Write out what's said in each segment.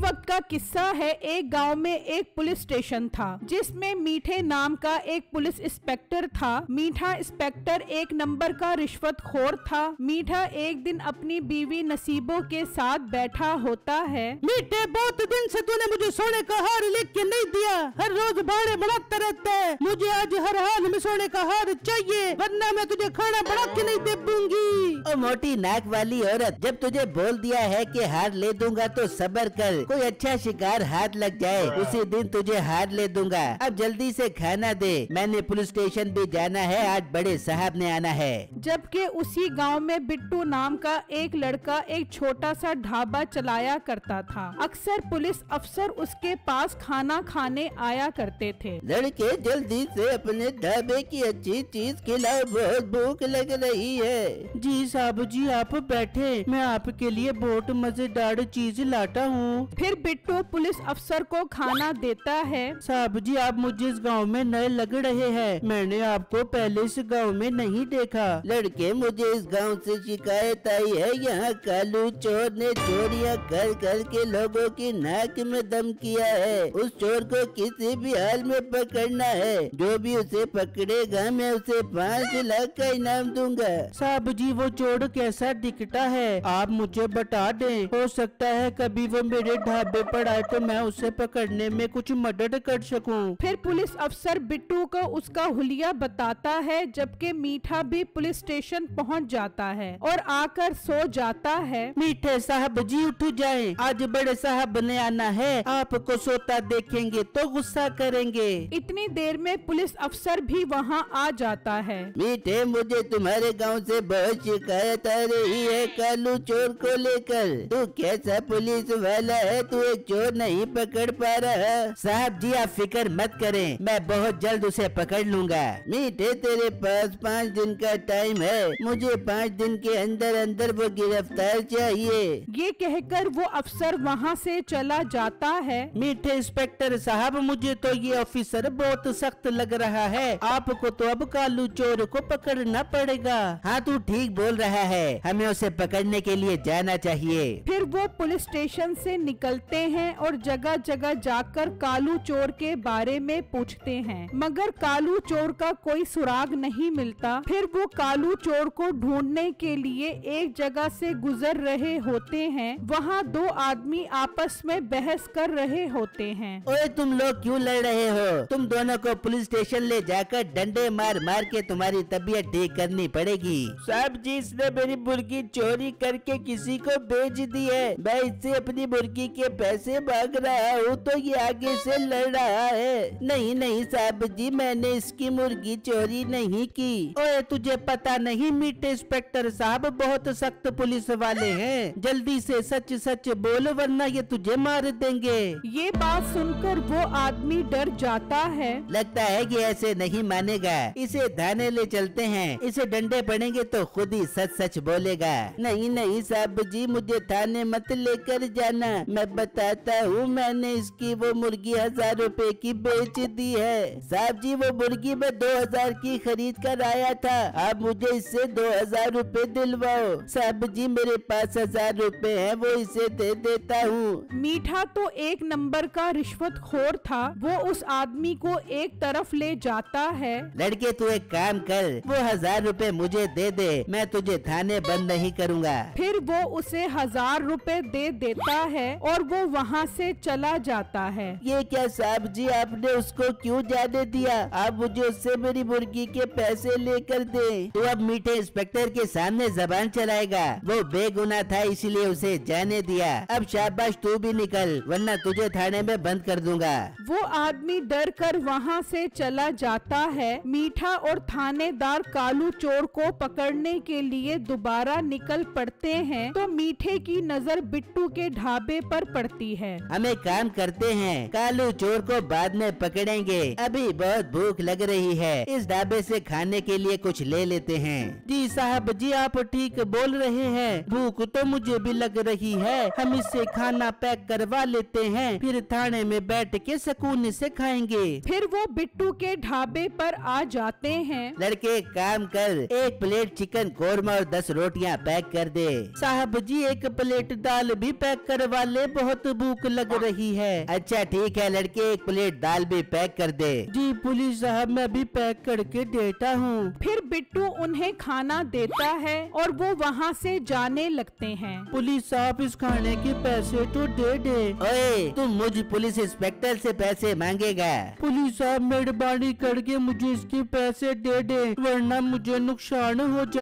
वक्त का किस्सा है। एक गांव में एक पुलिस स्टेशन था जिसमें मीठे नाम का एक पुलिस इंस्पेक्टर था। मीठा इंस्पेक्टर एक नंबर का रिश्वतखोर था। मीठा एक दिन अपनी बीवी नसीबों के साथ बैठा होता है। मीठे, बहुत दिन से तूने मुझे सोने का हार लेके नहीं दिया, हर रोज भाड़े बढ़ाता रहता है। मुझे आज हर हाल में सोने का हार चाहिए, वरना मैं तुझे खाना बढ़ा के नहीं दे दूंगी। ओ मोटी नाक वाली औरत, जब तुझे बोल दिया है कि हार ले दूंगा तो सब्र कर, कोई अच्छा शिकार हाथ लग जाए उसी दिन तुझे हार ले दूंगा। अब जल्दी से खाना दे, मैंने पुलिस स्टेशन भी जाना है, आज बड़े साहब ने आना है। जबकि उसी गांव में बिट्टू नाम का एक लड़का एक छोटा सा ढाबा चलाया करता था। अक्सर पुलिस अफसर उसके पास खाना खाने आया करते थे। लड़के, जल्दी से अपने ढाबे की अच्छी चीज खिलाओ, बहुत भूख लग रही है। जी साहब जी, आप बैठे, मैं आपके लिए बहुत मजेदार चीज लाता हूँ। फिर बिट्टू पुलिस अफसर को खाना देता है। साहब जी, आप मुझे इस गांव में नए लग रहे हैं, मैंने आपको पहले इस गांव में नहीं देखा। लड़के, मुझे इस गांव से शिकायत आई है, यहाँ कालू चोर ने चोरियां कर कर के लोगों की नाक में दम किया है। उस चोर को किसी भी हाल में पकड़ना है, जो भी उसे पकड़ेगा मैं उसे 5 लाख का इनाम दूंगा। साहब जी, वो चोर कैसा दिखता है, आप मुझे बता दें, हो सकता है कभी वो मेरे ढाबे पर आए तो मैं उसे पकड़ने में कुछ मदद कर सकूं। फिर पुलिस अफसर बिट्टू को उसका हुलिया बताता है। जबकि मीठा भी पुलिस स्टेशन पहुंच जाता है और आकर सो जाता है। मीठे साहब जी, उठ जाएं, आज बड़े साहब ने आना है, आपको सोता देखेंगे तो गुस्सा करेंगे। इतनी देर में पुलिस अफसर भी वहां आ जाता है। मीठे, मुझे तुम्हारे गांव से बहुत शिकायत आ रही है कालू चोर को लेकर। तू कैसा पुलिस वाला है, तू एक चोर नहीं पकड़ पा रहा। साहब जी, आप फिक्र मत करें, मैं बहुत जल्द उसे पकड़ लूंगा। मीठे, तेरे पास 5 दिन का टाइम है, मुझे 5 दिन के अंदर अंदर वो गिरफ्तार चाहिए। ये कहकर वो अफसर वहाँ से चला जाता है। मीठे इंस्पेक्टर साहब, मुझे तो ये ऑफिसर बहुत सख्त लग रहा है, आपको तो अब कालू चोर को पकड़ना पड़ेगा। हाँ, तू ठीक बोल रहा है, हमें उसे पकड़ने के लिए जाना चाहिए। फिर वो पुलिस स्टेशन से निकलते हैं और जगह जगह जाकर कालू चोर के बारे में पूछते हैं, मगर कालू चोर का कोई सुराग नहीं मिलता। फिर वो कालू चोर को ढूंढने के लिए एक जगह से गुजर रहे होते हैं। वहाँ 2 आदमी आपस में बहस कर रहे होते हैं। ओए, तुम लोग क्यों लड़ रहे हो? तुम दोनों को पुलिस स्टेशन ले जाकर डंडे मार मार के तुम्हारी तबीयत ठीक करनी पड़ेगी। साहब जी, इसने मेरी मुर्गी चोरी करके किसी को बेच दी है, मैं इससे अपनी मुर्गी के पैसे मांग रहा हूँ तो ये आगे से लड़ रहा है। नहीं नहीं साहब जी, मैंने इसकी मुर्गी चोरी नहीं की। ओए, तुझे पता नहीं, मीठे इंस्पेक्टर साहब बहुत सख्त पुलिस वाले हैं, जल्दी से सच सच बोल वरना ये तुझे मार देंगे। ये बात सुनकर वो आदमी डर जाता है। लगता है कि ऐसे नहीं मानेगा, इसे थाने ले चलते हैं, इसे डंडे पड़ेंगे तो खुद ही सच सच बोलेगा। नहीं नहीं साहब जी, मुझे थाने मत लेकर जाना, मैं बताता हूँ, मैंने इसकी वो मुर्गी 1000 रुपए की बेच दी है। साहब जी, वो मुर्गी मैं 2000 की खरीद कर आया था, आप मुझे इससे 2000 रुपए दिलवाओ। साहब जी, मेरे पास 1000 रुपए है, वो इसे दे देता हूँ। मीठा तो एक नंबर का रिश्वतखोर था, वो उस आदमी को एक तरफ ले जाता है। लड़के, तू एक काम कर, वो 1000 रुपए मुझे दे दे, मैं तुझे थाने बंद नहीं करूँगा। फिर वो उसे 1000 रुपए दे देता है और वो वहाँ से चला जाता है। ये क्या साहब जी, आपने उसको क्यों जाने दिया? आप मुझे उससे मेरी मुर्गी के पैसे लेकर दे। तू अब मीठे इंस्पेक्टर के सामने जबान चलाएगा, वो बेगुनाह था इसलिए उसे जाने दिया। अब शाबाश, तू भी निकल वरना तुझे थाने में बंद कर दूंगा। वो आदमी डर कर वहाँ से चला जाता है। मीठा और थानेदार कालू चोर को पकड़ने के लिए दोबारा निकल पड़ते हैं तो मीठे की नजर बिट्टू के ढाबे पर पड़ती है। हमें काम करते हैं, कालू चोर को बाद में पकड़ेंगे, अभी बहुत भूख लग रही है, इस ढाबे से खाने के लिए कुछ ले लेते हैं। जी साहब जी, आप ठीक बोल रहे हैं, भूख तो मुझे भी लग रही है, हम इससे खाना पैक करवा लेते हैं, फिर थाने में बैठ के सुकून से खाएंगे। फिर वो बिट्टू के ढाबे पर आ जाते हैं। लड़के, काम कर, 1 प्लेट चिकन कोरमा और 10 रोटियां पैक कर दे। साहब जी, 1 प्लेट दाल भी पैक करवा ले, बहुत भूख लग रही है। अच्छा ठीक है लड़के, 1 प्लेट दाल भी पैक कर दे। जी पुलिस साहब, मैं भी पैक करके देता हूँ। फिर बिट्टू उन्हें खाना देता है और वो वहाँ से जाने लगते हैं। पुलिस साहब, इस खाने के पैसे तो दे दे। ओए, तुम मुझ पुलिस इंस्पेक्टर से पैसे मांगेगा? पुलिस साहब, मेहरबानी करके मुझे इसके पैसे दे दे, वरना मुझे नुकसान हो जाए।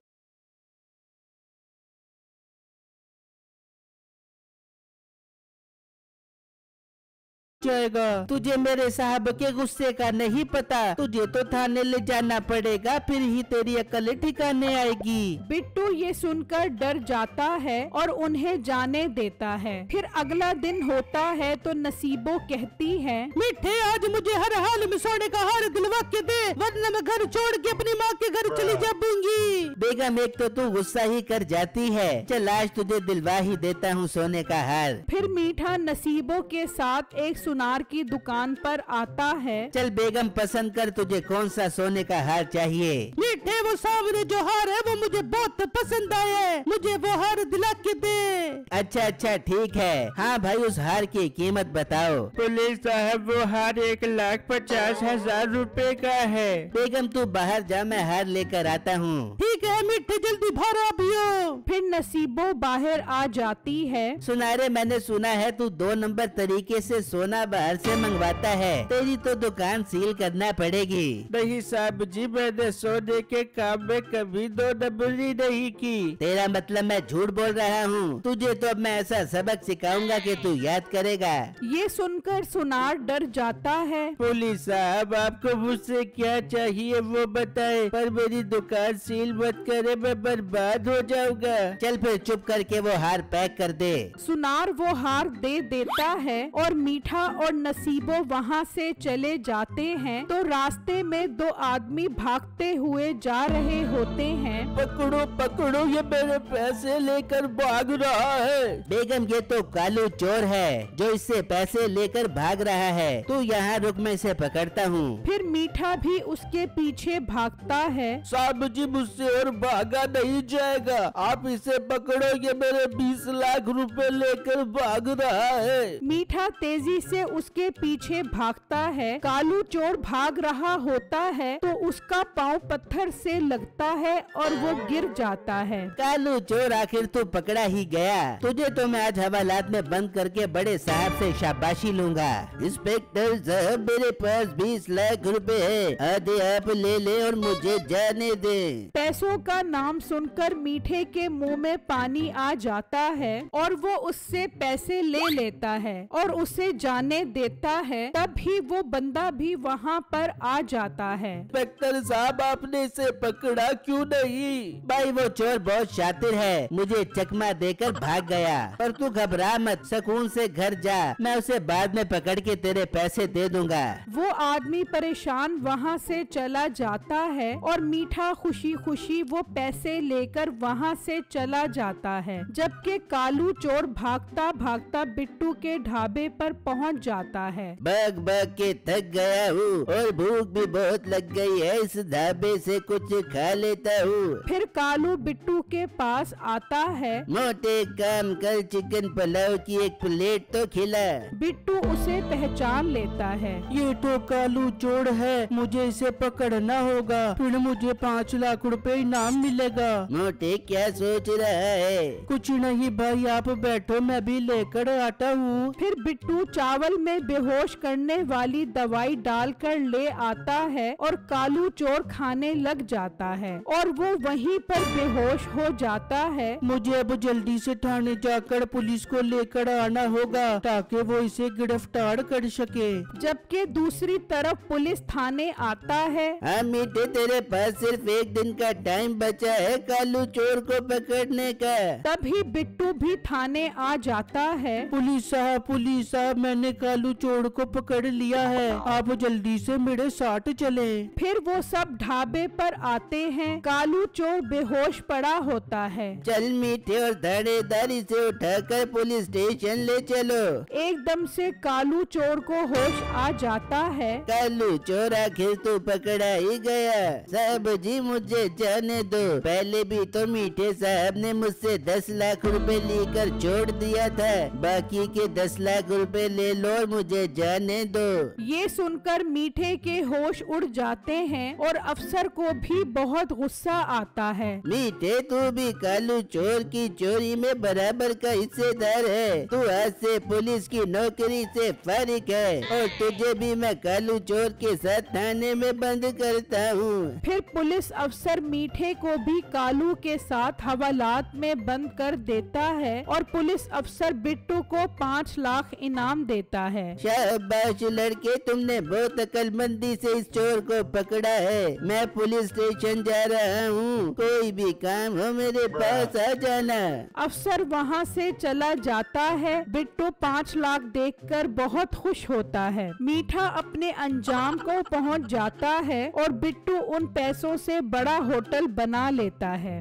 जाएगा। तुझे मेरे साहब के गुस्से का नहीं पता, तुझे तो थाने ले जाना पड़ेगा, फिर ही तेरी अकल ठिकाने आएगी। बिट्टू ये सुनकर डर जाता है और उन्हें जाने देता है। फिर अगला दिन होता है तो नसीबो कहती है, मीठे आज मुझे हर हाल में सोने का हार दिलवा के दे, वरना मैं घर छोड़ के अपनी माँ के घर चली जाऊंगी। बेगम, एक तो तू गुस्सा ही कर जाती है, चल आज तुझे दिलवा ही देता हूँ सोने का हार। फिर मीठा नसीबो के साथ एक सुनार की दुकान पर आता है। चल बेगम पसंद कर, तुझे कौन सा सोने का हार चाहिए? मीठे वो सामने जो हार है वो मुझे बहुत पसंद आया है, मुझे वो हार दिला के दे। अच्छा ठीक है। हाँ भाई, उस हार की कीमत बताओ। पुलिस साहब, वो हार 1,50,000 रुपए का है। बेगम तू बाहर जा, मैं हार लेकर आता हूँ। ठीक है मीठे, जल्दी बाहर आ पियो। फिर नसीबो बाहर आ जाती है। सुनारे, मैंने सुना है तू 2 नंबर तरीके से सोना बाहर से मंगवाता है, तेरी तो दुकान सील करना पड़ेगी। नहीं साहब जी, मैंने सोने के काम में कभी 2 नंबरी नहीं की। तेरा मतलब मैं झूठ बोल रहा हूँ? तुझे तो अब मैं ऐसा सबक सिखाऊंगा कि तू याद करेगा। ये सुनकर सुनार डर जाता है। पुलिस साहब, आपको मुझसे क्या चाहिए वो बताएं, पर मेरी दुकान सील मत करे, मैं बर्बाद हो जाऊंगा। चल फिर चुप करके वो हार पैक कर दे। सुनार वो हार दे देता है और मीठा और नसीबो वहाँ से चले जाते हैं। तो रास्ते में 2 आदमी भागते हुए जा रहे होते हैं। पकड़ो पकड़ो, ये मेरे पैसे लेकर भाग रहा है। बेगम, ये तो कालू चोर है जो इससे पैसे लेकर भाग रहा है। तू यहाँ रुक, मैं इसे पकड़ता हूँ। फिर मीठा भी उसके पीछे भागता है। साहब जी, मुझसे और भागा नहीं जाएगा, आप इसे पकड़ो, ये मेरे 20 लाख रुपए लेकर भाग रहा है। मीठा तेजी से उसके पीछे भागता है। कालू चोर भाग रहा होता है तो उसका पाँव पत्थर से लगता है और वो गिर जाता है। कालू चोर, आखिर तू पकड़ा ही गया। तुझे तो मैं आज हवालात में बंद करके बड़े साहब से शाबाशी लूंगा। इंस्पेक्टर साहब, मेरे पास 20 लाख रुपए है, आधे आप ले ले और मुझे जाने दे। पैसों का नाम सुनकर मीठे के मुंह में पानी आ जाता है और वो उससे पैसे ले लेता है और उसे जाने देता है। तभी वो बंदा भी वहाँ पर आ जाता है। इंस्पेक्टर साहब, आपने इसे पकड़ा क्यों नहीं? भाई वो चोर बहुत शातिर है, मुझे चकमा देकर भाग गया। पर तू घबरा मत, सुकून से घर जा, मैं उसे बाद में पकड़ के तेरे पैसे दे दूंगा। वो आदमी परेशान वहाँ से चला जाता है और मीठा खुशी खुशी वो पैसे लेकर वहाँ से चला जाता है। जबकि कालू चोर भागता भागता बिट्टू के ढाबे पर पहुँच जाता है। भाग भाग के थक गया हूँ और भूख भी बहुत लग गई है, इस ढाबे से कुछ खा लेता हूँ। फिर कालू बिट्टू के पास आता है। मोटे काम कर, चिकन पुलाव की 1 प्लेट तो खिला। बिट्टू उसे पहचान लेता है। ये तो कालू चोर है, मुझे इसे पकड़ना होगा, फिर मुझे 5 लाख रुपए इनाम मिलेगा। मोटे क्या सोच रहा है? कुछ नहीं भाई, आप बैठो, मैं भी लेकर आता हूँ। फिर बिट्टू चावल में बेहोश करने वाली दवाई डालकर ले आता है और कालू चोर खाने लग जाता है और वो वहीं पर बेहोश हो जाता है। मुझे अब जल्दी से थाने जाकर पुलिस को लेकर आना होगा ताकि वो इसे गिरफ्तार कर सके। जबकि दूसरी तरफ पुलिस थाने आता है। हाँ मीठे, तेरे पास सिर्फ 1 दिन का टाइम बचा है कालू चोर को पकड़ने का। तभी बिट्टू भी थाने आ जाता है। पुलिस साहब, मैंने कालू चोर को पकड़ लिया है, आप जल्दी से मेरे साथ चले। फिर वो सब ढाबे पर आते हैं। कालू चोर बेहोश पड़ा होता है। चल मीठे और दाढ़ेदारी से उठाकर पुलिस स्टेशन ले चलो। एकदम से कालू चोर को होश आ जाता है। कालू चोर, आखिर तू पकड़ा ही गया। साहब जी, मुझे जाने जाने दो। पहले भी तो मीठे साहब ने मुझसे 10 लाख रुपए लेकर छोड़ दिया था, बाकी के 10 लाख रुपए ले लो और मुझे जाने दो। ये सुनकर मीठे के होश उड़ जाते हैं और अफसर को भी बहुत गुस्सा आता है। मीठे, तू भी कालू चोर की चोरी में बराबर का हिस्सेदार है। तू आज से पुलिस की नौकरी से फारिग है और तुझे भी मैं कालू चोर के साथ थाने में बंद करता हूँ। फिर पुलिस अफसर मीठे को भी कालू के साथ हवालात में बंद कर देता है और पुलिस अफसर बिट्टू को 5 लाख इनाम देता है। शाबाश लड़के, तुमने बहुत अक्लमंदी से इस चोर को पकड़ा है। मैं पुलिस स्टेशन जा रहा हूँ, कोई भी काम हो मेरे पास आ जाना। अफसर वहाँ से चला जाता है। बिट्टू 5 लाख देखकर बहुत खुश होता है। मीठा अपने अंजाम को पहुँच जाता है और बिट्टू उन पैसों से बड़ा होटल बना लेता है।